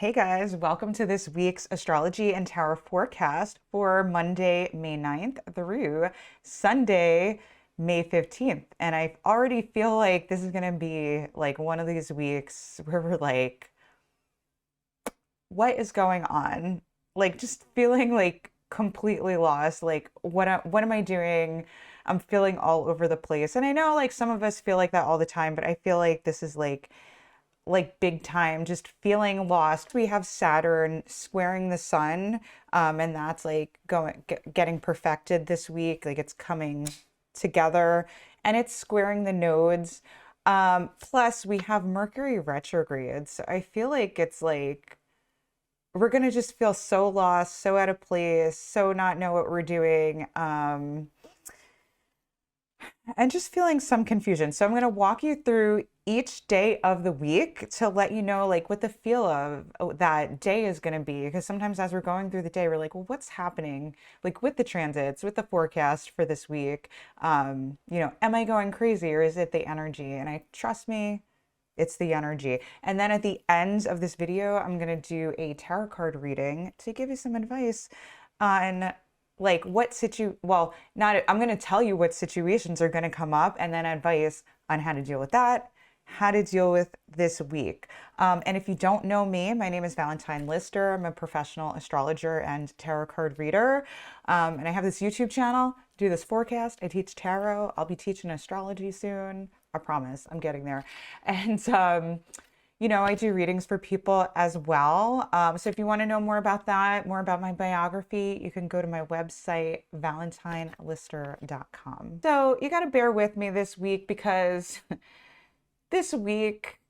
Hey guys, welcome to this week's astrology and tarot forecast for Monday, May 9th through Sunday, May 15th. And I already feel like this is going to be like one of these weeks where we're like, what is going on? Like just feeling like completely lost. Like what am I doing? I'm feeling all over the place. And I know like some of us feel like that all the time, but I feel like this is like big time, just feeling lost. We have Saturn squaring the sun, and that's like getting perfected this week. Like it's coming together, and it's squaring the nodes. Plus, we have Mercury retrograde, so I feel like it's like we're gonna just feel so lost, so out of place, so not know what we're doing. And just feeling some confusion. So I'm going to walk you through each day of the week to let you know like what the feel of that day is going to be, because sometimes as we're going through the day we're like, well, what's happening like with the transits, with the forecast for this week. Am I going crazy or is it the energy? And I trust me, it's the energy. And then at the end of this video I'm going to do a tarot card reading to give you some advice on like well, not, I'm going to tell you what situations are going to come up and then advice on how to deal with that, how to deal with this week. And if you don't know me, my name is Valentine Lister. I'm a professional astrologer and tarot card reader. And I have this YouTube channel, do this forecast. I teach tarot. I'll be teaching astrology soon. I promise I'm getting there. And, I do readings for people as well. So if you want to know more about that, more about my biography, you can go to my website, valentinelister.com. So you got to bear with me this week because this week,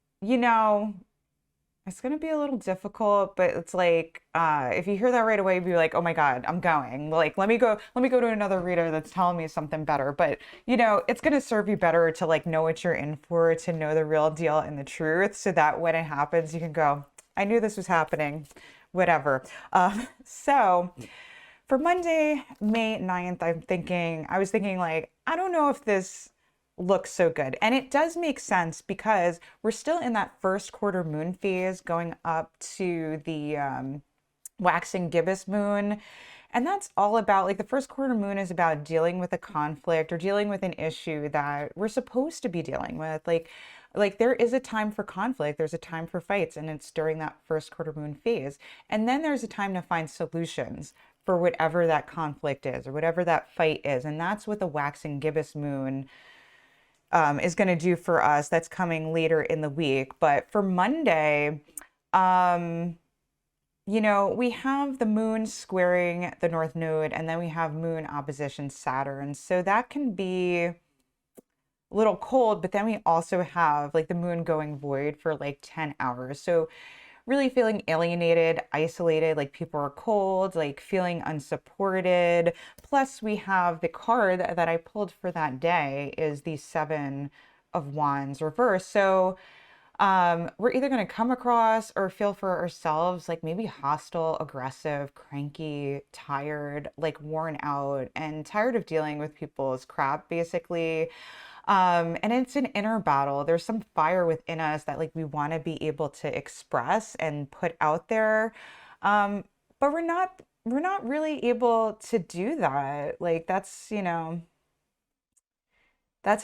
it's going to be a little difficult, but it's like, if you hear that right away, be like, oh my God, I'm going. Like, let me go to another reader that's telling me something better. But, it's going to serve you better to like know what you're in for, to know the real deal and the truth, so that when it happens, you can go, I knew this was happening, whatever. So for Monday, May 9th, I was thinking like, I don't know if this looks so good. And it does make sense because we're still in that first quarter moon phase going up to the waxing gibbous moon. And that's all about like the first quarter moon is about dealing with a conflict or dealing with an issue that we're supposed to be dealing with. Like there is a time for conflict, there's a time for fights, and it's during that first quarter moon phase. And then there's a time to find solutions for whatever that conflict is or whatever that fight is. And that's what the waxing gibbous moon is going to do for us. That's coming later in the week. But for Monday, we have the moon squaring the north node, and then we have moon opposition Saturn. So that can be a little cold, but then we also have like the moon going void for like 10 hours. So really feeling alienated, isolated, like people are cold, like feeling unsupported. Plus we have the card that I pulled for that day is the Seven of Wands reverse. So we're either going to come across or feel for ourselves like maybe hostile, aggressive, cranky, tired, like worn out and tired of dealing with people's crap, basically. And it's an inner battle. There's some fire within us that like we want to be able to express and put out there. But we're not really able to do that. Like that's an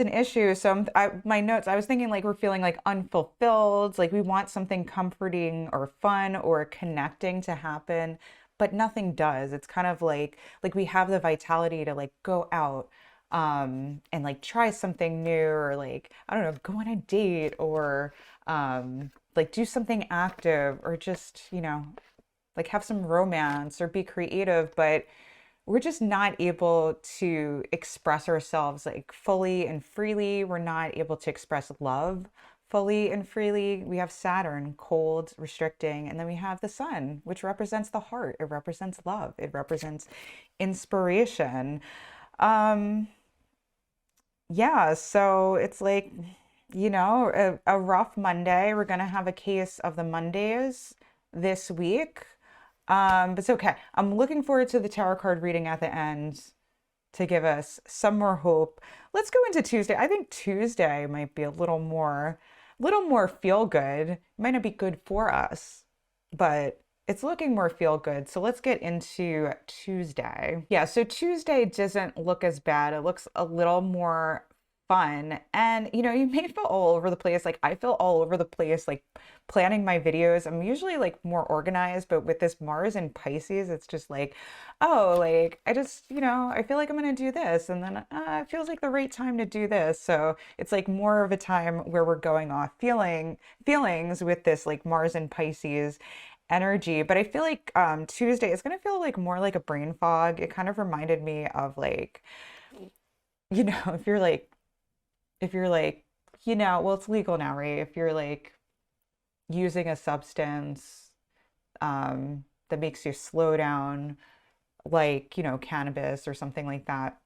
issue. So my notes, I was thinking like we're feeling like unfulfilled, like we want something comforting or fun or connecting to happen, but nothing does. It's kind of like we have the vitality to like go out and like try something new or like, I don't know, go on a date or like do something active or just, like have some romance or be creative, but we're just not able to express ourselves like fully and freely. We're not able to express love fully and freely. We have Saturn, cold, restricting, and then we have the sun, which represents the heart. It represents love. It represents inspiration. Yeah, so it's like, a rough Monday. We're going to have a case of the Mondays this week. But it's okay. I'm looking forward to the tarot card reading at the end to give us some more hope. Let's go into Tuesday. I think Tuesday might be a little more feel good. It might not be good for us, but it's looking more feel good. So let's get into Tuesday. Yeah, so Tuesday doesn't look as bad. It looks a little more fun. And you may feel all over the place. Like I feel all over the place, like planning my videos. I'm usually like more organized, but with this Mars and Pisces, it's just like, oh, like I just, I feel like I'm gonna do this, and then it feels like the right time to do this. So it's like more of a time where we're going off feelings with this like Mars and Pisces energy. But I feel like Tuesday is gonna feel like more like a brain fog. It kind of reminded me of like, if you're like, well, it's legal now, right? If you're like using a substance that makes you slow down, like, cannabis or something like that,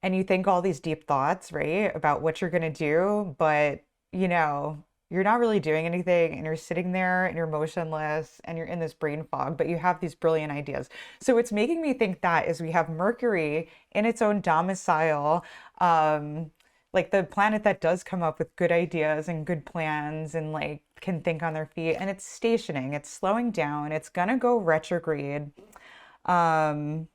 and you think all these deep thoughts, right, about what you're going to do, but, you're not really doing anything, and you're sitting there and you're motionless and you're in this brain fog, but you have these brilliant ideas. So it's making me think that is we have Mercury in its own domicile, like the planet that does come up with good ideas and good plans and like can think on their feet, and it's stationing, it's slowing down, it's gonna go retrograde. Um,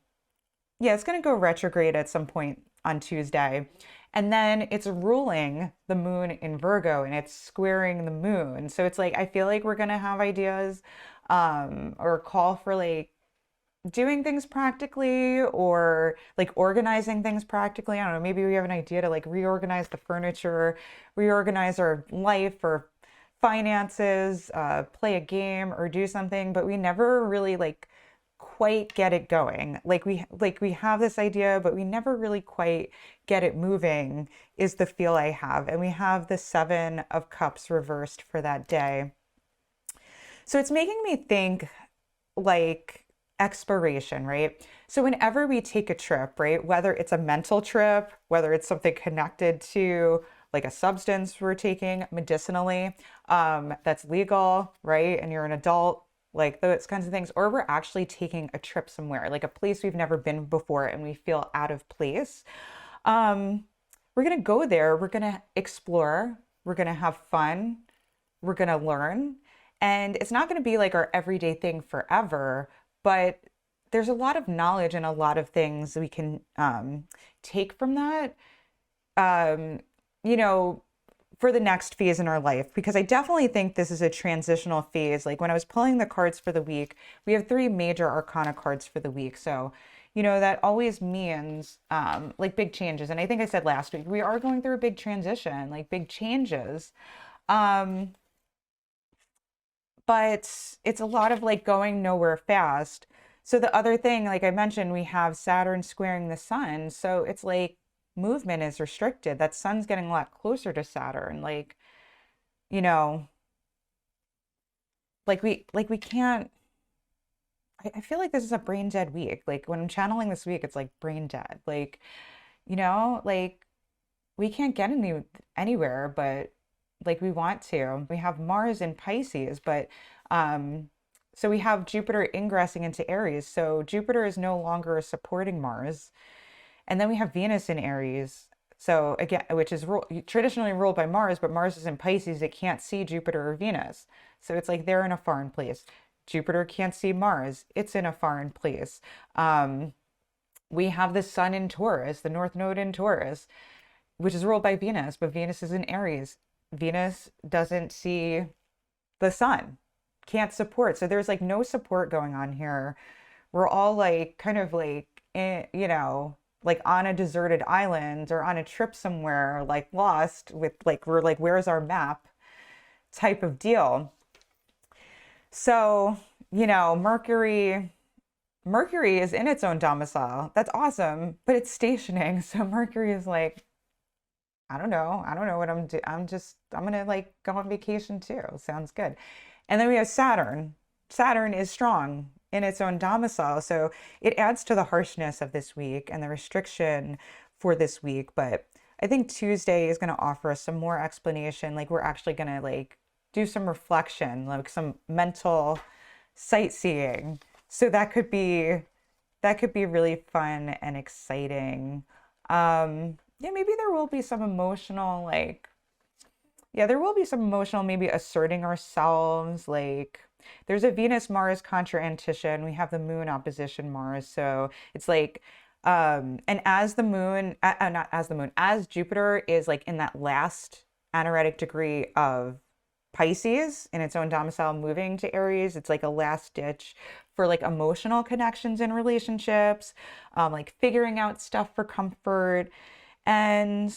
yeah, it's gonna go retrograde at some point on Tuesday. And then it's ruling the moon in Virgo and it's squaring the moon. So it's like I feel like we're gonna have ideas or call for like doing things practically or like organizing things practically. I don't know, maybe we have an idea to like reorganize the furniture, reorganize our life or finances, play a game or do something, but we never really like quite get it going. Like we have this idea, but we never really quite get it moving is the feel I have. And we have the 7 of Cups reversed for that day. So it's making me think like exploration, right? So whenever we take a trip, right, whether it's a mental trip, whether it's something connected to like a substance we're taking medicinally, that's legal, right? And you're an adult, like those kinds of things, or we're actually taking a trip somewhere, like a place we've never been before and we feel out of place. Um, we're gonna go there, we're gonna explore, we're gonna have fun, we're gonna learn. And it's not gonna be like our everyday thing forever, but there's a lot of knowledge and a lot of things we can take from that. Um, you know, for the next phase in our life, because I definitely think this is a transitional phase. Like when I was pulling the cards for the week, we have 3 major arcana cards for the week. So, that always means like big changes. And I think I said last week, we are going through a big transition, like big changes. Um, but it's a lot of like going nowhere fast. So the other thing, like I mentioned, we have Saturn squaring the sun. So it's like movement is restricted. That sun's getting a lot closer to Saturn. Like, you know, like we can't, I feel like this is a brain dead week. Like when I'm channeling this week, it's like brain dead. Like, like we can't get anywhere, but like we want to. We have Mars in Pisces, but so we have Jupiter ingressing into Aries. So Jupiter is no longer supporting Mars. And then we have Venus in Aries. So again, which is traditionally ruled by Mars, but Mars is in Pisces. It can't see Jupiter or Venus. So it's like they're in a foreign place. Jupiter can't see Mars. It's in a foreign place. We have the sun in Taurus, the North Node in Taurus, which is ruled by Venus, but Venus is in Aries. Venus doesn't see the sun, can't support. So there's like no support going on here. We're all like kind of like, like on a deserted island or on a trip somewhere, like lost with like, we're like, where's our map type of deal. So, Mercury is in its own domicile. That's awesome, but it's stationing. So Mercury is like, I don't know. I don't know what I'm doing. I'm gonna like go on vacation too. Sounds good. And then we have Saturn. Saturn is strong in its own domicile. So it adds to the harshness of this week and the restriction for this week. But I think Tuesday is going to offer us some more explanation. Like we're actually going to like do some reflection, like some mental sightseeing. So that could be really fun and exciting. Yeah, maybe there will be some emotional, like, yeah, there will be some emotional, maybe asserting ourselves, like there's a Venus Mars contra and we have the moon opposition Mars. So it's like, and as the moon, not as the moon, as Jupiter is like in that last anaretic degree of Pisces in its own domicile, moving to Aries, it's like a last ditch for like emotional connections in relationships, like figuring out stuff for comfort. And,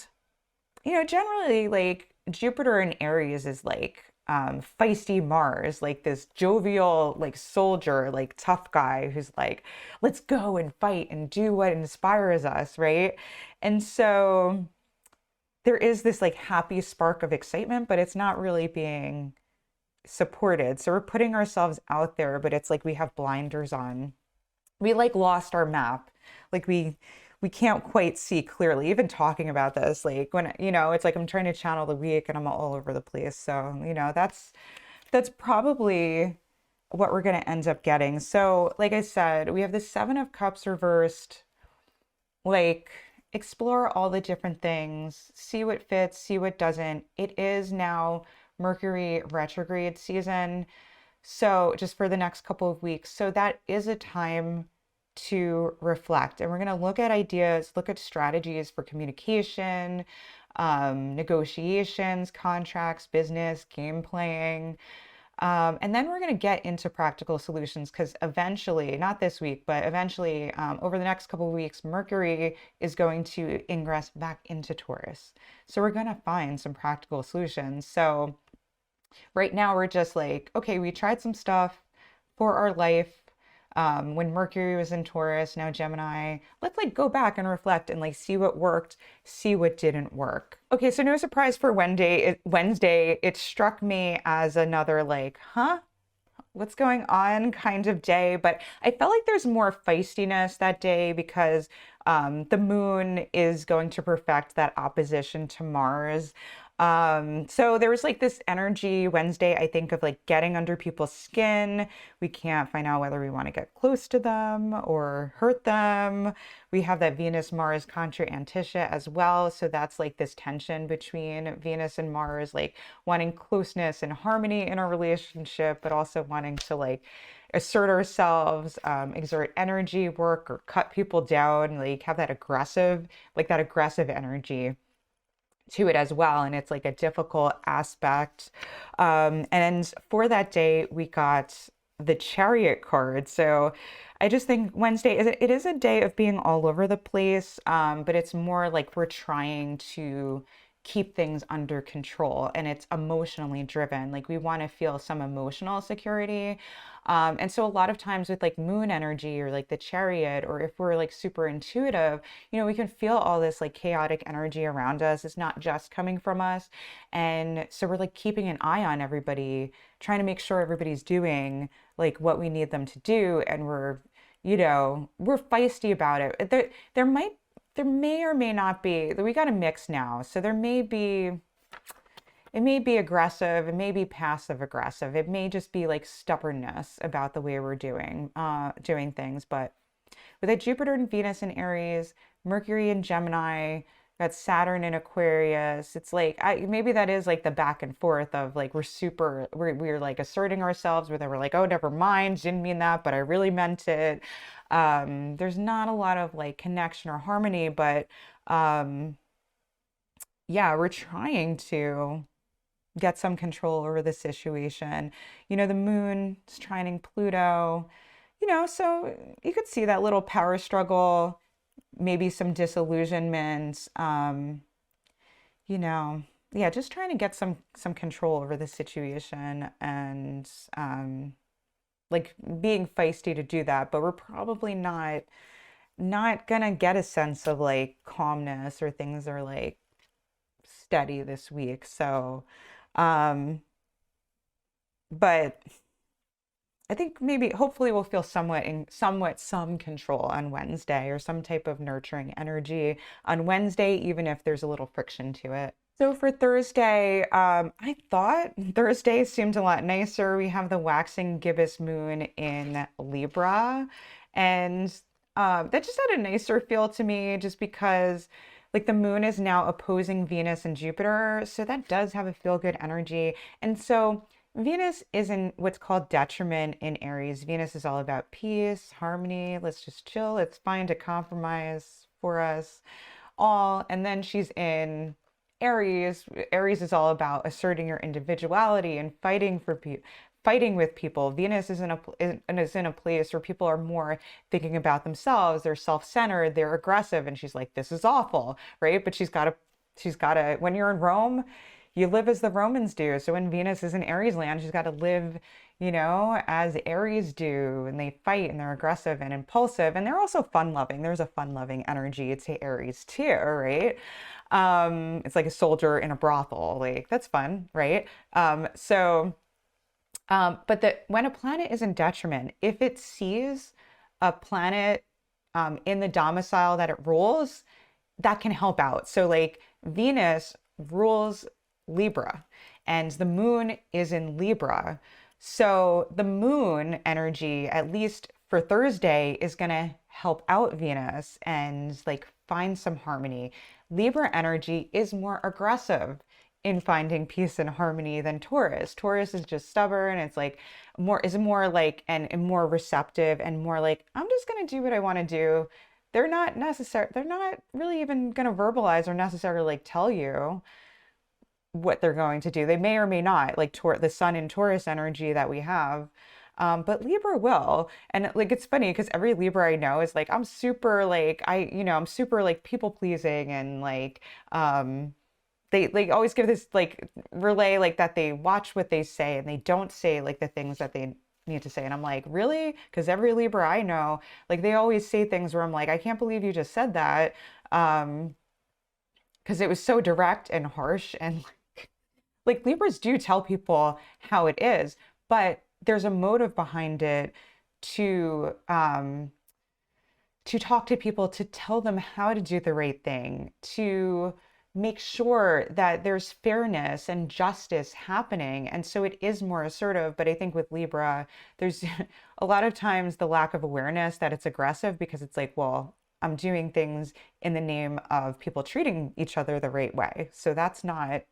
generally like Jupiter in Aries is like feisty Mars, like this jovial, like soldier, like tough guy who's like, let's go and fight and do what inspires us, right? And so there is this like happy spark of excitement, but it's not really being supported. So we're putting ourselves out there, but it's like we have blinders on. We like lost our map. Like we can't quite see clearly. Even talking about this, like when it's like I'm trying to channel the week and I'm all over the place. So, that's probably what we're going to end up getting. So, like I said, we have the Seven of Cups reversed. Like, explore all the different things, see what fits, see what doesn't. It is now Mercury retrograde season. So just for the next couple of weeks. So that is a time to reflect. And we're going to look at ideas, look at strategies for communication, negotiations, contracts, business, game playing. And then we're going to get into practical solutions because eventually, not this week, but eventually over the next couple of weeks, Mercury is going to ingress back into Taurus. So we're going to find some practical solutions. So right now we're just like, okay, we tried some stuff for our life. When Mercury was in Taurus, now Gemini, let's like go back and reflect and like see what worked, see what didn't work. Okay, so no surprise for Wednesday, it struck me as another like, huh? What's going on kind of day, but I felt like there's more feistiness that day because the moon is going to perfect that opposition to Mars. So there was like this energy Wednesday, I think, of like getting under people's skin. We can't find out whether we want to get close to them or hurt them. We have that Venus Mars contra Antitia as well. So that's like this tension between Venus and Mars, like wanting closeness and harmony in a relationship, but also wanting to like assert ourselves, exert energy, work, or cut people down, like have that aggressive energy to it as well. And it's like a difficult aspect. And for that day, we got the Chariot card. So I just think Wednesday it is a day of being all over the place, but it's more like we're trying to keep things under control and it's emotionally driven. Like we want to feel some emotional security. And so a lot of times with like moon energy or like the Chariot, or if we're like super intuitive, we can feel all this like chaotic energy around us. It's not just coming from us. And so we're like keeping an eye on everybody, trying to make sure everybody's doing like what we need them to do. And we're feisty about it. There may or may not be, we got a mix now. So it may be aggressive, it may be passive aggressive. It may just be like stubbornness about the way we're doing things. But with a Jupiter and Venus in Aries, Mercury in Gemini, got Saturn in Aquarius. It's like maybe that is like the back and forth of like we're like asserting ourselves, where they were like, oh, never mind, didn't mean that, but I really meant it. There's not a lot of like connection or harmony, but yeah, we're trying to get some control over the situation. The moon is trining Pluto, so you could see that little power struggle, maybe some disillusionment, yeah, just trying to get some control over the situation and like being feisty to do that, but we're probably not gonna get a sense of like calmness or things are like steady this week. So but I think maybe hopefully we'll feel somewhat some control on Wednesday, or some type of nurturing energy on Wednesday, even if there's a little friction to it. So for Thursday, I thought Thursday seemed a lot nicer. We have the waxing gibbous moon in Libra, and that just had a nicer feel to me, just because like the moon is now opposing Venus and Jupiter. So that does have a feel good energy. And so Venus is in what's called detriment in Aries. Venus is all about peace, harmony. Let's just chill. It's fine to compromise for us all. And then she's in Aries. Aries is all about asserting your individuality and fighting for people. Fighting with people. Venus is in a place where people are more thinking about themselves. They're self-centered. They're aggressive, and she's like, "This is awful," right? But she's got to. When you're in Rome, you live as the Romans do. So when Venus is in Aries land, she's got to live, as Aries do, and they fight and they're aggressive and impulsive, and they're also fun-loving. There's a fun-loving energy to Aries too, right? It's like a soldier in a brothel. Like that's fun, right? But when a planet is in detriment, if it sees a planet in the domicile that it rules, that can help out. So like Venus rules Libra and the moon is in Libra. So the moon energy, at least for Thursday, is going to help out Venus and like find some harmony. Libra energy is more aggressive in finding peace and harmony than Taurus. Taurus is just stubborn. It's like more like and more receptive and more like, I'm just going to do what I want to do. They're not really even going to verbalize or necessarily like tell you what they're going to do. They may or may not, like the sun in Taurus energy that we have. But Libra will. And like it's funny because every Libra I know is like, I'm super like I'm super like people pleasing and like they like always give this like relay like that they watch what they say and they don't say like the things that they need to say. And I'm like, really? Because every Libra I know, like they always say things where I'm like, I can't believe you just said that. Because it was so direct and harsh and like Libras do tell people how it is, but there's a motive behind it to talk to people, to tell them how to do the right thing, to make sure that there's fairness and justice happening. And so it is more assertive. But I think with Libra, there's a lot of times the lack of awareness that it's aggressive because it's like, well, I'm doing things in the name of people treating each other the right way. So that's not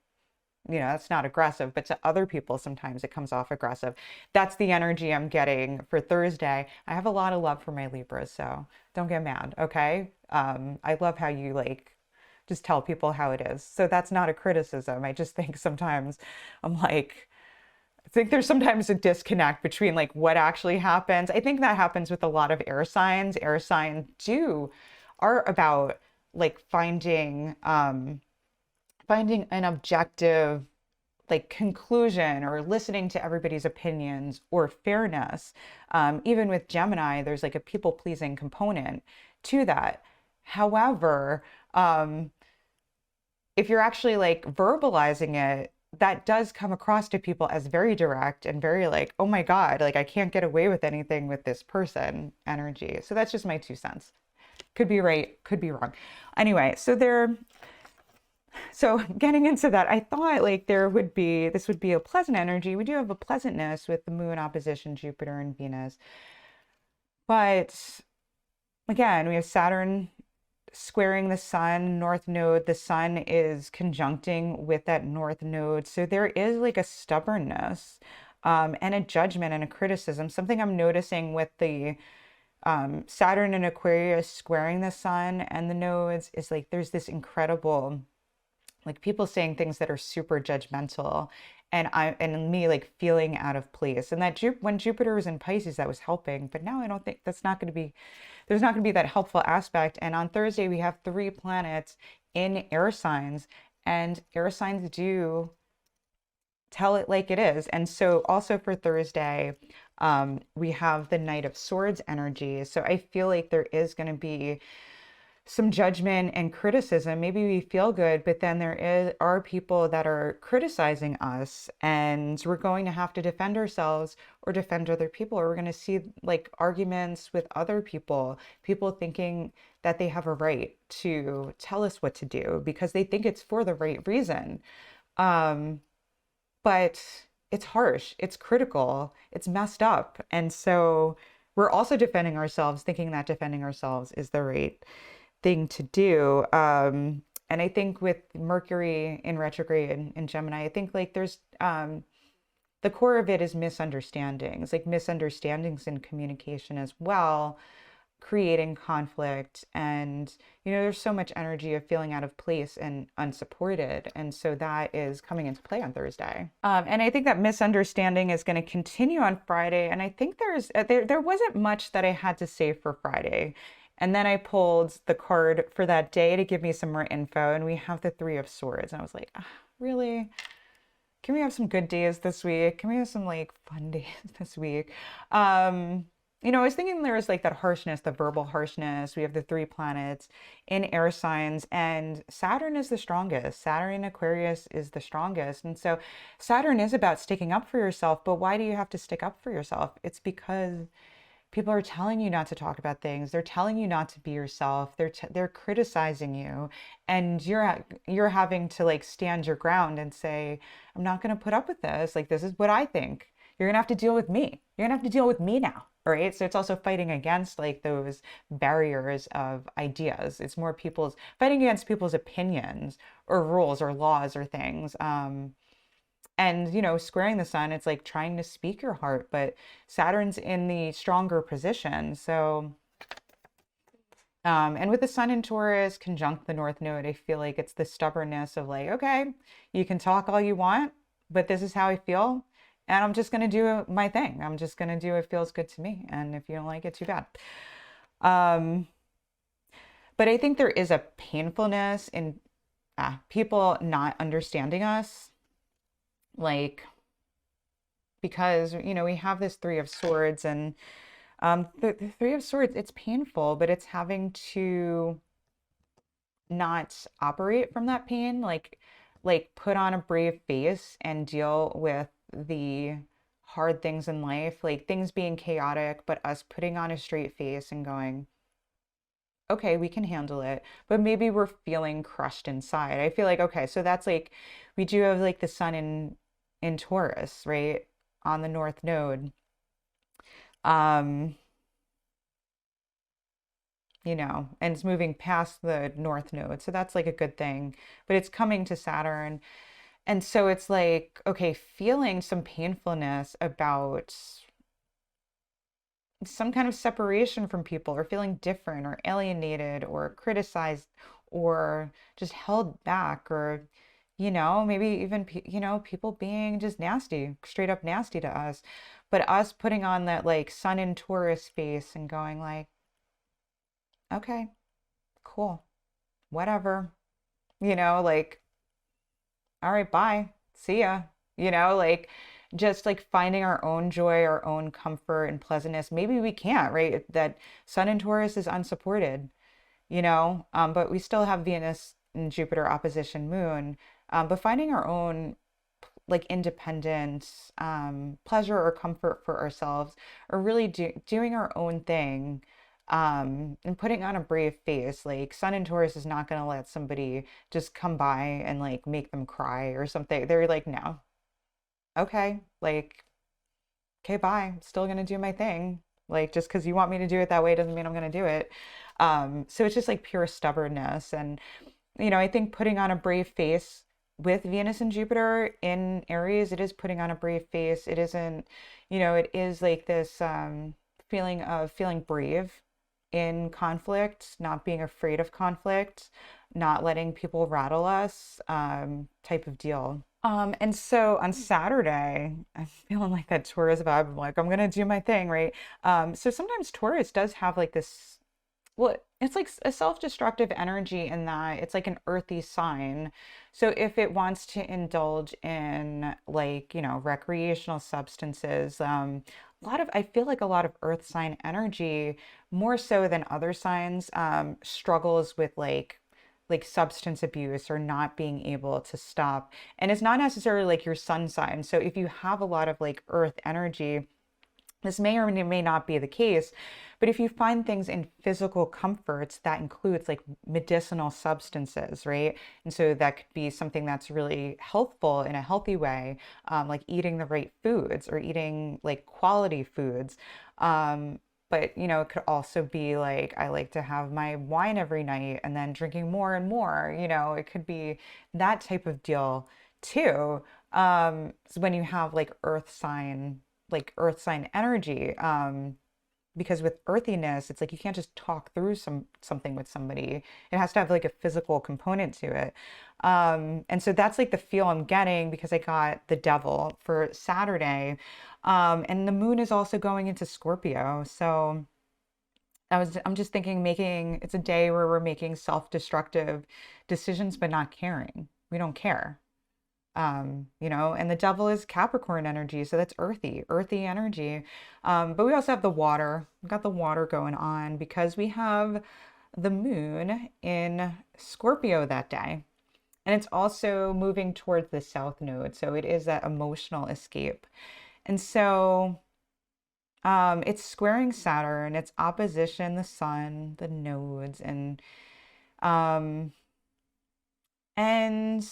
aggressive, but to other people, sometimes it comes off aggressive. That's the energy I'm getting for Thursday. I have a lot of love for my Libras, so don't get mad, okay? I love how you like just tell people how it is. So that's not a criticism. I just think sometimes I'm like, I think there's sometimes a disconnect between like what actually happens. I think that happens with a lot of air signs. Air signs are about like finding an objective like conclusion or listening to everybody's opinions or fairness. Even with Gemini, there's like a people pleasing component to that. However, if you're actually like verbalizing it, that does come across to people as very direct and very like, oh my God, like I can't get away with anything with this person energy. So that's just my 2 cents. Could be right, could be wrong. Anyway, so getting into that, I thought like this would be a pleasant energy. We do have a pleasantness with the moon opposition Jupiter and Venus. But again, we have Saturn squaring the sun, north node. The sun is conjuncting with that north node. So there is like a stubbornness and a judgment and a criticism. Something I'm noticing with the Saturn and Aquarius squaring the sun and the nodes is like there's this incredible like people saying things that are super judgmental and me like feeling out of place. And that when Jupiter was in Pisces, that was helping. But now I don't think there's not going to be that helpful aspect. And on Thursday, we have 3 planets in air signs, and air signs do tell it like it is. And so also for Thursday, we have the Knight of Swords energy. So I feel like there is going to be some judgment and criticism. Maybe we feel good, but then are people that are criticizing us, and we're going to have to defend ourselves or defend other people, or we're going to see like arguments with other people thinking that they have a right to tell us what to do because they think it's for the right reason. But it's harsh, it's critical, it's messed up. And so we're also defending ourselves, thinking that defending ourselves is the right thing to do. And I think with Mercury in retrograde in Gemini, I think like there's the core of it is misunderstandings, like misunderstandings in communication as well, creating conflict. And, there's so much energy of feeling out of place and unsupported. And so that is coming into play on Thursday. And I think that misunderstanding is going to continue on Friday. And I think there wasn't much that I had to say for Friday. And then I pulled the card for that day to give me some more info. And we have the Three of Swords. And I was like, really? Can we have some good days this week? Can we have some like fun days this week? I was thinking there was like that harshness, the verbal harshness. We have the three planets in air signs, and Saturn is the strongest. Saturn in Aquarius is the strongest. And so Saturn is about sticking up for yourself. But why do you have to stick up for yourself? It's because people are telling you not to talk about things. They're telling you not to be yourself. They're criticizing you, and you're having to like stand your ground and say, I'm not going to put up with this. Like, this is what I think. You're going to have to deal with me. You're going to have to deal with me now. Right? So it's also fighting against like those barriers of ideas. It's more fighting against people's opinions or rules or laws or things. And squaring the sun, it's like trying to speak your heart, but Saturn's in the stronger position. So, and with the sun in Taurus conjunct the North Node, I feel like it's the stubbornness of like, okay, you can talk all you want, but this is how I feel. And I'm just going to do my thing. I'm just going to do what feels good to me. And if you don't like it, too bad. But I think there is a painfulness in people not understanding us. Like, because, we have this Three of Swords, and the Three of Swords, it's painful, but it's having to not operate from that pain. Like put on a brave face and deal with the hard things in life, like things being chaotic, but us putting on a straight face and going, okay, we can handle it. But maybe we're feeling crushed inside. I feel like, okay, so that's like, we do have like the sun in Taurus, right? On the North Node. And it's moving past the North Node. So that's like a good thing, but it's coming to Saturn. And so it's like, okay, feeling some painfulness about some kind of separation from people, or feeling different or alienated or criticized or just held back, or, maybe even, people being just nasty, straight up nasty to us. But us putting on that like sun in Taurus face and going like, okay, cool, whatever, like, all right, bye, see ya, like just like finding our own joy, our own comfort and pleasantness. Maybe we can't, right? That sun in Taurus is unsupported, but we still have Venus and Jupiter opposition moon, but finding our own like independent pleasure or comfort for ourselves, or really doing our own thing. And putting on a brave face. Like sun in Taurus is not going to let somebody just come by and like make them cry or something. They're like, no, okay, like, okay, bye. I'm still going to do my thing. Like, just because you want me to do it that way doesn't mean I'm going to do it. So it's just like pure stubbornness. And, I think putting on a brave face with Venus and Jupiter in Aries, it is putting on a brave face. It isn't, it is like this feeling of feeling brave in conflict, not being afraid of conflict, not letting people rattle us, type of deal. And so on Saturday, I'm feeling like that Taurus vibe. I'm like, I'm gonna do my thing, right? So sometimes Taurus does have like this, well, it's like a self-destructive energy in that it's like an earthy sign. So if it wants to indulge in like, recreational substances, I feel like a lot of earth sign energy, more so than other signs, struggles with like substance abuse or not being able to stop. And it's not necessarily like your sun sign. So if you have a lot of like earth energy, this may or may not be the case, but if you find things in physical comforts, that includes like medicinal substances, right? And so that could be something that's really healthful in a healthy way, like eating the right foods or eating like quality foods. But, it could also be like, I like to have my wine every night and then drinking more and more, it could be that type of deal too. So when you have like earth sign energy, because with earthiness, it's like you can't just talk through something with somebody. It has to have like a physical component to it. And so that's like the feel I'm getting because I got the devil for Saturday. And the moon is also going into Scorpio. So I'm just thinking it's a day where we're making self-destructive decisions, but not caring. We don't care. And the devil is Capricorn energy, so that's earthy energy. But we also have the water. We've got the water going on because we have the moon in Scorpio that day. And it's also moving towards the south node. So it is that emotional escape. And so it's squaring Saturn, it's opposition, the sun, the nodes, um, and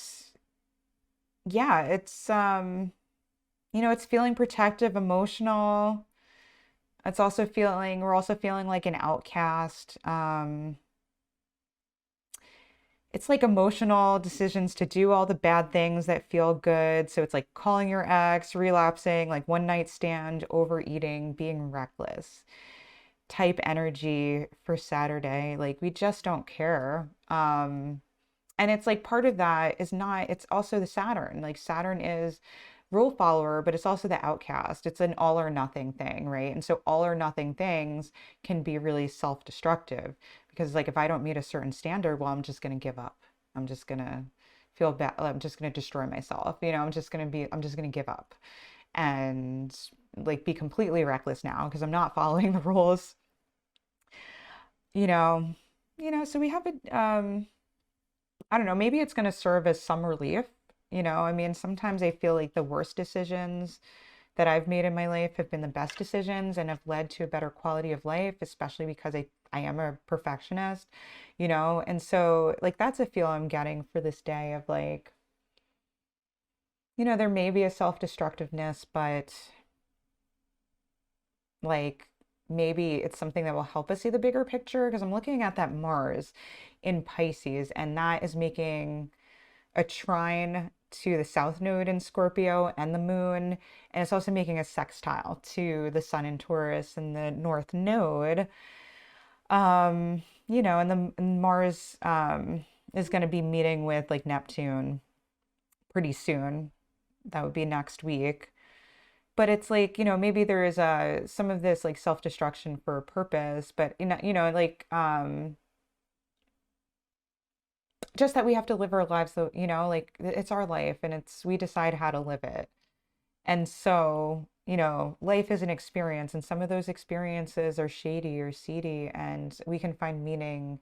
yeah, it's feeling protective, emotional. We're also feeling like an outcast. It's like emotional decisions to do all the bad things that feel good. So it's like calling your ex, relapsing, like one night stand, overeating, being reckless type energy for Saturday. Like we just don't care. And it's like part of that is not, it's also the Saturn. Like Saturn is rule follower, but it's also the outcast. It's an all or nothing thing, right? And so all or nothing things can be really self-destructive because like if I don't meet a certain standard, well, I'm just going to give up. I'm just going to feel bad. I'm just going to destroy myself. I'm just going to give up and like be completely reckless now because I'm not following the rules, you know, so we have I don't know, maybe it's going to serve as some relief. I mean, sometimes I feel like the worst decisions that I've made in my life have been the best decisions and have led to a better quality of life, especially because I am a perfectionist, and so like that's a feel I'm getting for this day of like, there may be a self-destructiveness, but like maybe it's something that will help us see the bigger picture because I'm looking at that Mars in Pisces and that is making a trine to the south node in Scorpio and the moon, and it's also making a sextile to the sun in Taurus and the north node. And Mars is going to be meeting with like Neptune pretty soon. That would be next week. But it's like, maybe there is some of this like self-destruction for a purpose, but like just that we have to live our lives though, like it's our life and we decide how to live it. And so, life is an experience and some of those experiences are shady or seedy and we can find meaning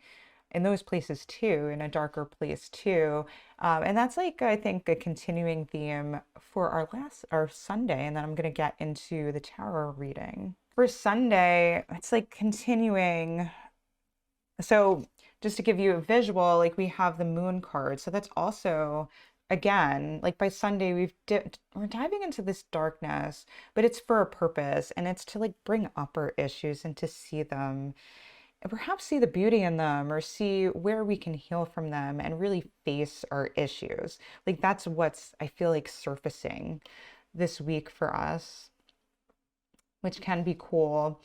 in those places too, in a darker place too. And that's like, I think, a continuing theme for our Sunday. And then I'm going to get into the tarot reading. For Sunday, it's like continuing. So just to give you a visual, like we have the moon card. So that's also, again, like by Sunday, we're diving into this darkness, but it's for a purpose and it's to like bring up our issues and to see them and perhaps see the beauty in them or see where we can heal from them and really face our issues. Like that's what's, I feel like, surfacing this week for us, which can be cool.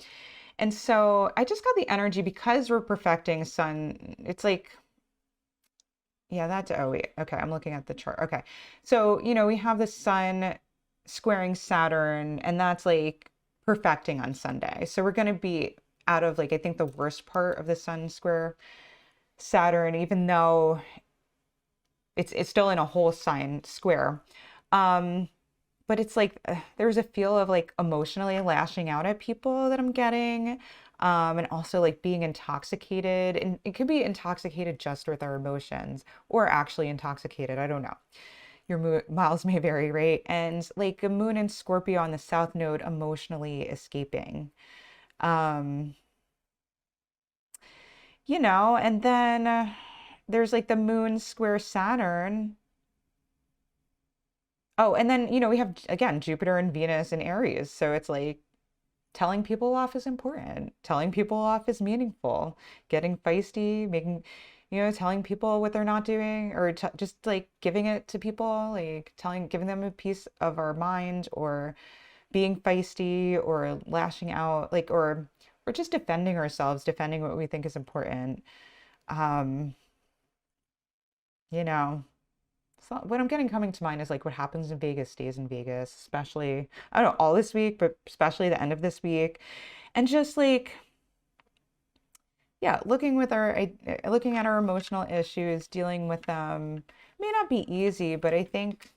And so I just got the energy because we're perfecting sun. It's like, yeah, oh wait, okay, I'm looking at the chart. Okay. So, we have the sun squaring Saturn and that's like perfecting on Sunday. So we're going to be out of like, I think the worst part of the sun square Saturn, even though it's still in a whole sign square. But it's like there's a feel of like emotionally lashing out at people that I'm getting. And also like being intoxicated, and it could be intoxicated just with our emotions or actually intoxicated. I don't know. Your miles may vary, right? And like a moon in Scorpio on the south node, emotionally escaping. Um, and then there's like the moon square Saturn. Oh, and then, we have, again, Jupiter and Venus in Aries. So it's like telling people off is important. Telling people off is meaningful. Getting feisty, you know, telling people what they're not doing, or just like giving it to people, like giving them a piece of our mind, or being feisty, or lashing out, like, or just defending ourselves, defending what we think is important. Um, you know, so what I'm getting coming to mind is like what happens in Vegas stays in Vegas, especially, I don't know, all this week, but especially the end of this week. And just like, yeah, looking at our emotional issues, dealing with them may not be easy, but I think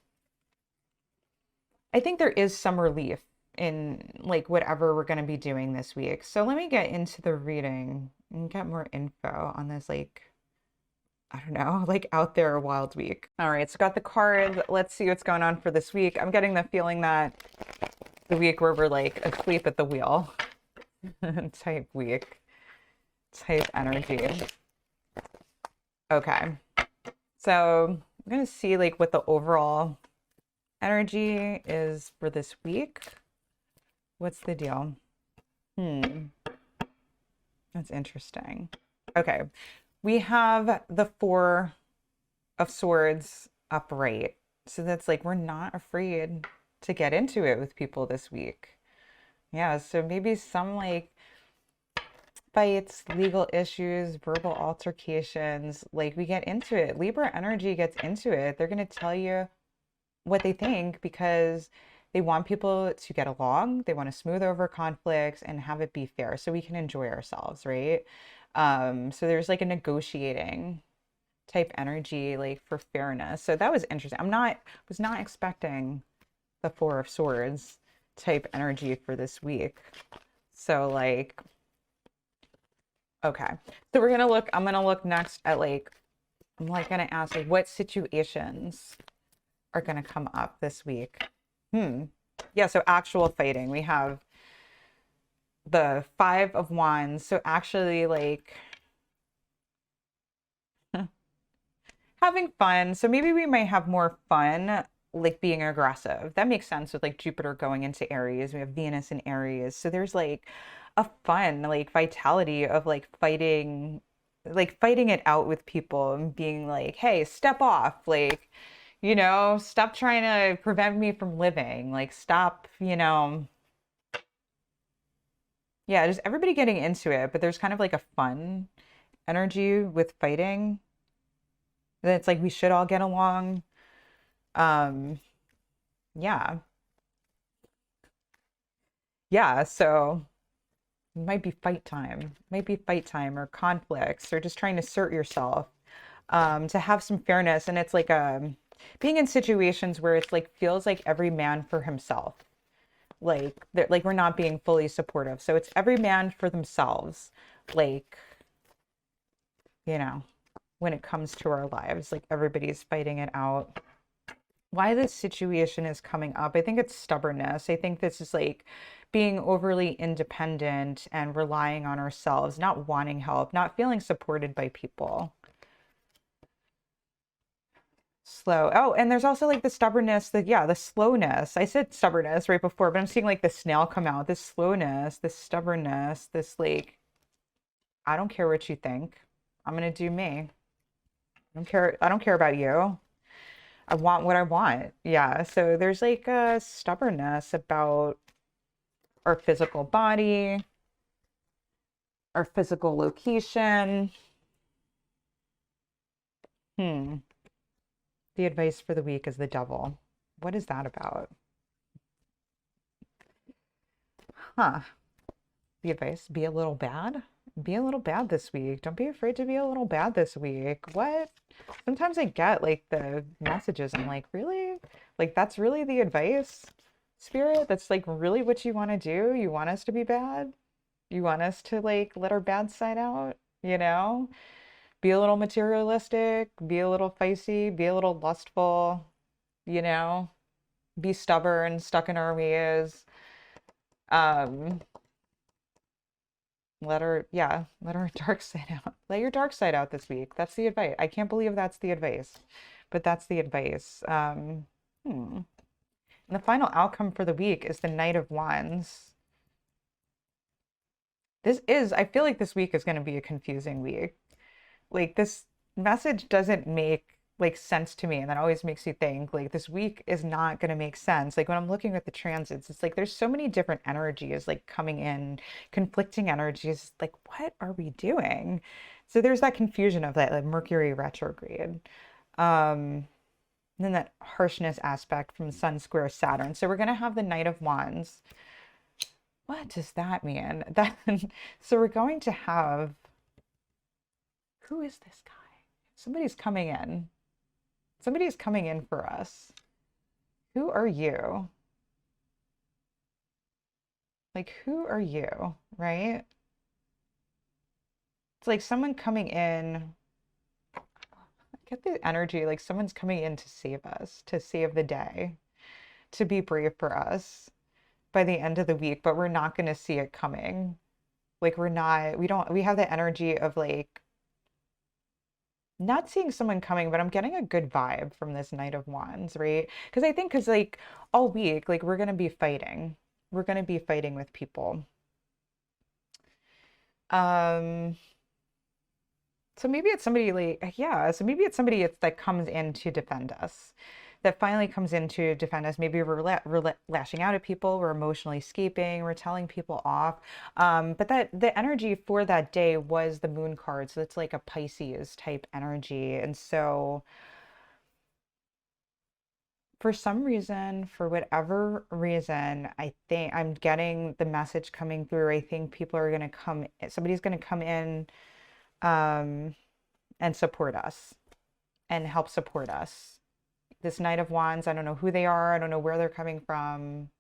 there is some relief in like whatever we're going to be doing this week. So let me get into the reading and get more info on this, like, I don't know, like out there wild week. All right, so got the cards. Let's see what's going on for this week. I'm getting the feeling that the week where we're like asleep at the wheel type week, type energy. Okay, so I'm gonna see like what the overall energy is for this week. What's the deal? That's interesting. Okay, we have the Four of Swords upright. So that's like we're not afraid to get into it with people this week. Yeah, so maybe some like fights, legal issues, verbal altercations, like we get into it. Libra energy gets into it. They're going to tell you what they think because they want people to get along. They want to smooth over conflicts and have it be fair so we can enjoy ourselves, right? So there's like a negotiating type energy like for fairness. So that was interesting. Was not expecting the Four of Swords type energy for this week. So like, okay. So I'm gonna look next at like, I'm like gonna ask like what situations are gonna come up this week. Yeah, so actual fighting. We have the Five of Wands. So actually like having fun. So maybe we might have more fun like being aggressive. That makes sense with like Jupiter going into Aries. We have Venus in Aries. So there's like a fun like vitality of like fighting it out with people and being like, hey, step off. Like, you know, stop trying to prevent me from living. Like stop, you know. Yeah, just everybody getting into it, but there's kind of like a fun energy with fighting. That it's like we should all get along. Um, yeah. Yeah, so it might be fight time or conflicts or just trying to assert yourself, to have some fairness. And it's like being in situations where it's like feels like every man for himself. Like we're not being fully supportive. So it's every man for themselves. Like, you know, when it comes to our lives, like everybody's fighting it out. Why this situation is coming up, I think it's stubbornness. I think this is like being overly independent and relying on ourselves, not wanting help, not feeling supported by people. Slow. Oh, and there's also like the stubbornness, the slowness. I said stubbornness right before, but I'm seeing like the snail come out. This slowness, this stubbornness, this like, I don't care what you think. I'm gonna do me. I don't care about you. I want what I want. Yeah. So there's like a stubbornness about our physical body, our physical location. Hmm. The advice for the week is the devil. What is that about? Huh. The advice, be a little bad. Be a little bad this week. Don't be afraid to be a little bad this week. What? Sometimes I get like the messages. I'm like, really? Like, that's really the advice, Spirit? That's like really what you want to do? You want us to be bad? You want us to like let our bad side out? You know? Be a little materialistic, be a little feisty, be a little lustful, you know? Be stubborn, stuck in our ways. Um, let our dark side out. Let your dark side out this week. That's the advice. I can't believe that's the advice, but that's the advice. And the final outcome for the week is the Knight of Wands. I feel like this week is going to be a confusing week. Like this, message doesn't make like sense to me, and that always makes you think like this week is not going to make sense. Like when I'm looking at the transits, it's like there's so many different energies like coming in, conflicting energies. Like what are we doing? So there's that confusion of that like Mercury retrograde. And then that harshness aspect from Sun square Saturn. So we're going to have the Knight of Wands. What does that mean? That so we're going to have, who is this guy? Somebody's coming in. Somebody's coming in for us. Who are you? Like, who are you? Right? It's like someone coming in. I get the energy like someone's coming in to save us, to save the day, to be brave for us by the end of the week, but we're not going to see it coming. Like, we have the energy of like not seeing someone coming, but I'm getting a good vibe from this Knight of Wands, right? Because I think, because like all week, like we're going to be fighting. We're going to be fighting with people. Um, so maybe it's somebody like, yeah, so maybe it's somebody that comes in to defend us, that finally comes in to defend us. Maybe we're lashing out at people, we're emotionally escaping, we're telling people off. But that the energy for that day was the moon card. So it's like a Pisces type energy. And so for some reason, for whatever reason, I think I'm getting the message coming through. I think people are going to somebody's going to come in um, and support us and help support us. This Knight of Wands, I don't know who they are. I don't know where they're coming from,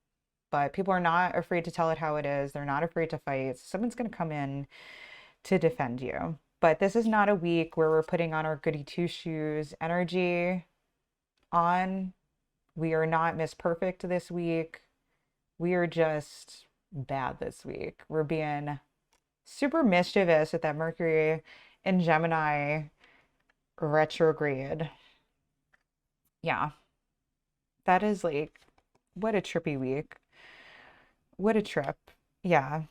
but people are not afraid to tell it how it is. They're not afraid to fight. Someone's going to come in to defend you. But this is not a week where we're putting on our goody two shoes energy on. We are not Miss Perfect this week. We are just bad this week. We're being super mischievous with that Mercury in Gemini retrograde. Yeah, that is like, what a trippy week. What a trip. Yeah.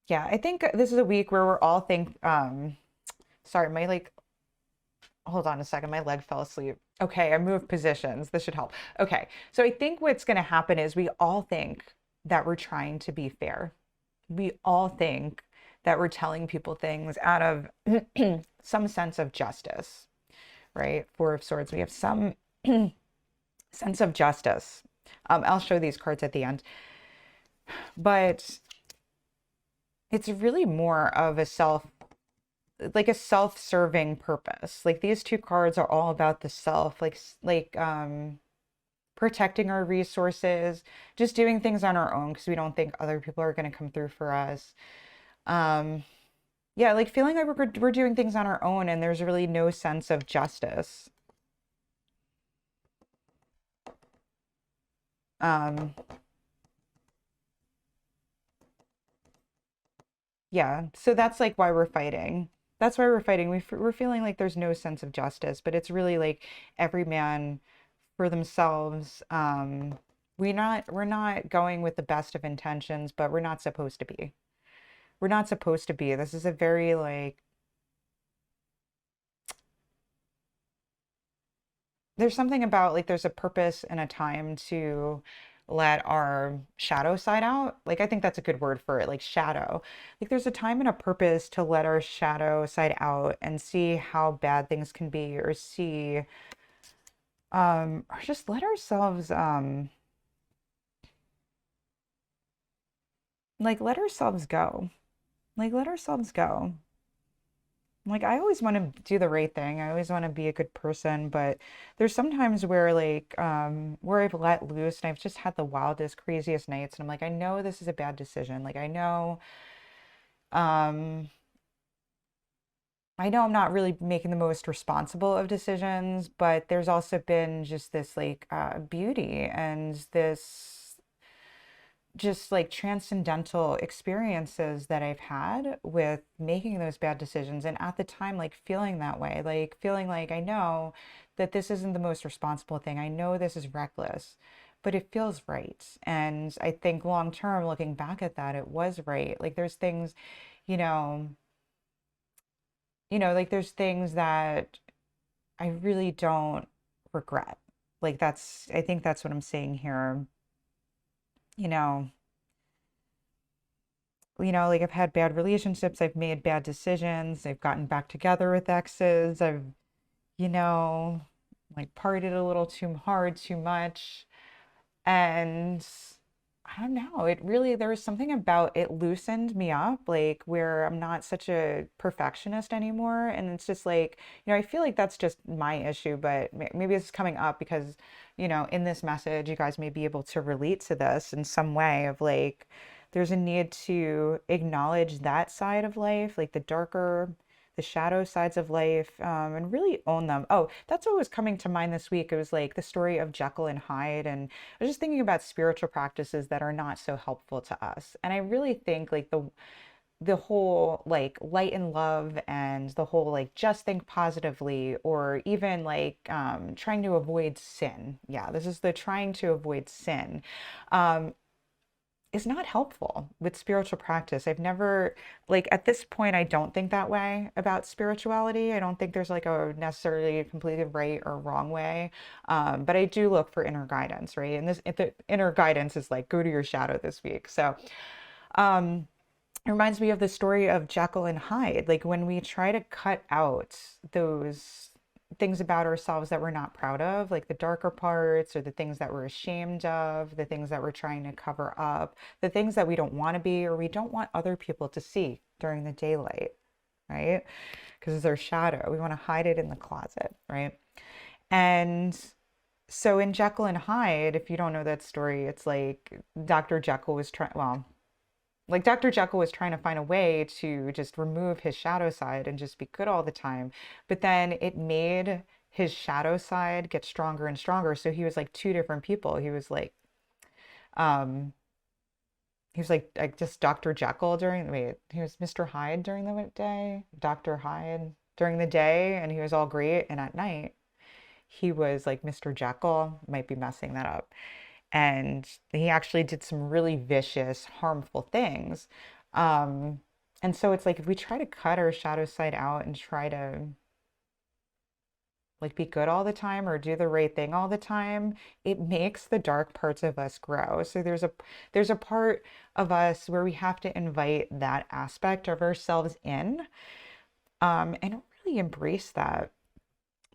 Yeah, I think this is a week where we're all sorry, my like, hold on a second, my leg fell asleep. Okay, I moved positions. This should help. Okay, so I think what's going to happen is we all think that we're trying to be fair. We all think that we're telling people things out of some sense of justice, right? Four of Swords, we have some sense of justice. I'll show these cards at the end. But it's really more of a self-serving purpose. Like these two cards are all about the self, protecting our resources, just doing things on our own because we don't think other people are going to come through for us. Um, yeah, like feeling like we're doing things on our own and there's really no sense of justice. Um, yeah, so that's like why we're fighting. That's why we're fighting. We're feeling like there's no sense of justice, but it's really like every man for themselves. We're not going with the best of intentions, but we're not supposed to be. We're not supposed to be. This is a very like, there's something about like there's a purpose and a time to let our shadow side out. Like I think that's a good word for it, like shadow. Like there's a time and a purpose to let our shadow side out and see how bad things can be, or see or just let ourselves like let ourselves go. Like let ourselves go. Like I always want to do the right thing. I always want to be a good person, but there's sometimes where like where I've let loose and I've just had the wildest, craziest nights and I'm like, I know this is a bad decision. Like um I know I'm not really making the most responsible of decisions, but there's also been just this like beauty and this just like transcendental experiences that I've had with making those bad decisions. And at the time, like feeling that way, like feeling like I know that this isn't the most responsible thing. I know this is reckless, but it feels right. And I think long term, looking back at that, it was right. Like there's things, you know, like there's things that I really don't regret. Like I think that's what I'm saying here. You know, like I've had bad relationships, I've made bad decisions, I've gotten back together with exes, I've, you know, like partied a little too hard, too much. And I don't know, there was something about it loosened me up, like where I'm not such a perfectionist anymore. And it's just like, I feel like that's just my issue, but maybe it's coming up because, in this message, you guys may be able to relate to this in some way of like, there's a need to acknowledge that side of life, like the shadow sides of life, and really own them. Oh, that's what was coming to mind this week. It was like the story of Jekyll and Hyde. And I was just thinking about spiritual practices that are not so helpful to us. And I really think like the whole like light and love and the whole like just think positively, or even like trying to avoid sin. Yeah, this is the trying to avoid sin. Um, is not helpful with spiritual practice. I've never, like, at this point, I don't think that way about spirituality. I don't think there's like a necessarily a completely right or wrong way. But I do look for inner guidance, right? And if the inner guidance is like, go to your shadow this week. So, um, it reminds me of the story of Jekyll and Hyde. Like when we try to cut out those things about ourselves that we're not proud of, like the darker parts or the things that we're ashamed of, the things that we're trying to cover up, the things that we don't want to be or we don't want other people to see during the daylight, right? Because it's our shadow. We want to hide it in the closet, right? And so in Jekyll and Hyde, if you don't know that story, it's like Dr. Jekyll was trying, well, like Dr. Jekyll was trying to find a way to just remove his shadow side and just be good all the time. But then it made his shadow side get stronger and stronger. So he was like two different people. Um, he was like just Dr. Jekyll he was Mr. Hyde during the day, Dr. Hyde during the day, and he was all great. And at night, he was like Mr. Jekyll, might be messing that up. And he actually did some really vicious, harmful things. Um, and so it's like if we try to cut our shadow side out and try to like be good all the time or do the right thing all the time, it makes the dark parts of us grow. So there's a part of us where we have to invite that aspect of ourselves in, and really embrace that,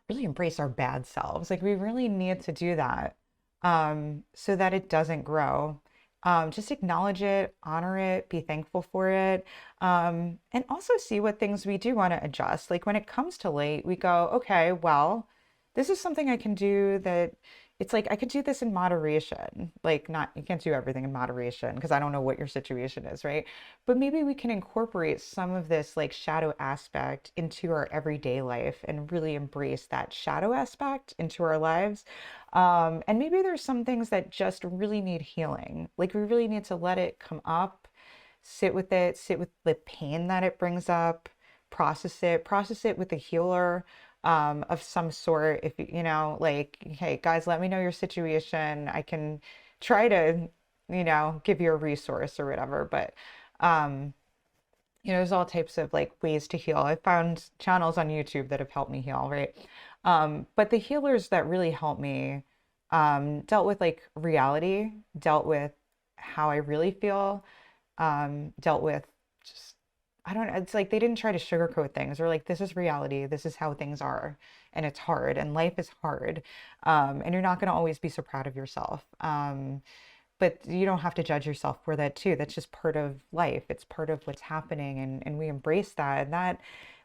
really embrace our bad selves. Like we really need to do that, so that it doesn't grow. Just acknowledge it, honor it, be thankful for it, and also see what things we do want to adjust. Like when it comes to late, we go, okay, well, this is something I can do that it's like I could do this in moderation. Like not, you can't do everything in moderation because I don't know what your situation is, right? But maybe we can incorporate some of this like shadow aspect into our everyday life and really embrace that shadow aspect into our lives. And maybe there's some things that just really need healing. Like we really need to let it come up, sit with it, sit with the pain that it brings up, process it with a healer, of some sort. If like, hey guys, let me know your situation. I can try to, give you a resource or whatever. But um, there's all types of like ways to heal. I found channels on YouTube that have helped me heal, right? But the healers that really helped me dealt with like reality, dealt with how I really feel, dealt with just, I don't know, it's like they didn't try to sugarcoat things. They're like, this is reality, this is how things are, and it's hard, and life is hard. And you're not going to always be so proud of yourself. But you don't have to judge yourself for that too. That's just part of life. It's part of what's happening, and we embrace that. And that,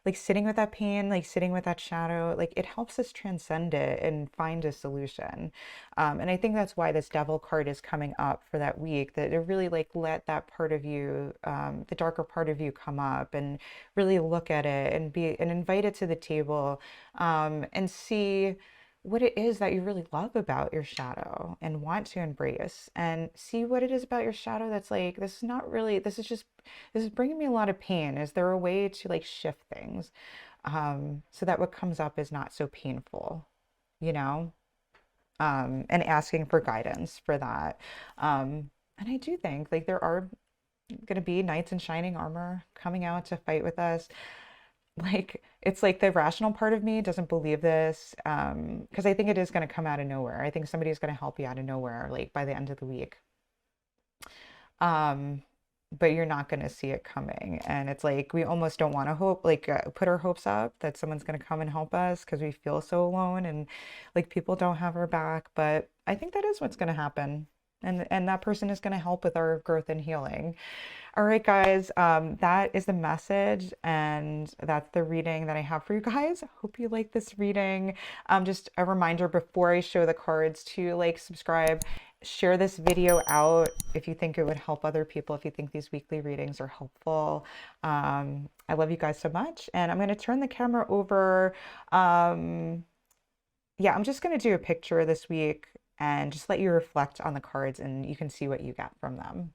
like sitting with that pain, like sitting with that shadow, like it helps us transcend it and find a solution. And I think that's why this devil card is coming up for that week, that it really like let that part of you, the darker part of you come up and really look at it and invite it to the table, and see what it is that you really love about your shadow and want to embrace, and see what it is about your shadow that's like, this is not really, this is bringing me a lot of pain. Is there a way to like shift things, so that what comes up is not so painful, you know? And asking for guidance for that. And I do think like there are going to be knights in shining armor coming out to fight with us. like it's like the rational part of me doesn't believe this, because I think it is going to come out of nowhere. I think somebody's going to help you out of nowhere, like by the end of the week. Um, but you're not going to see it coming. And it's like we almost don't want to hope, like put our hopes up that someone's going to come and help us because we feel so alone and like people don't have our back. But I think that is what's going to happen. And that person is going to help with our growth and healing. All right, guys, that is the message, and that's the reading that I have for you guys. Hope you like this reading. Just a reminder before I show the cards to like, subscribe, share this video out if you think it would help other people, if you think these weekly readings are helpful. I love you guys so much, and I'm going to turn the camera over. Yeah, I'm just going to do a picture this week and just let you reflect on the cards, and you can see what you get from them.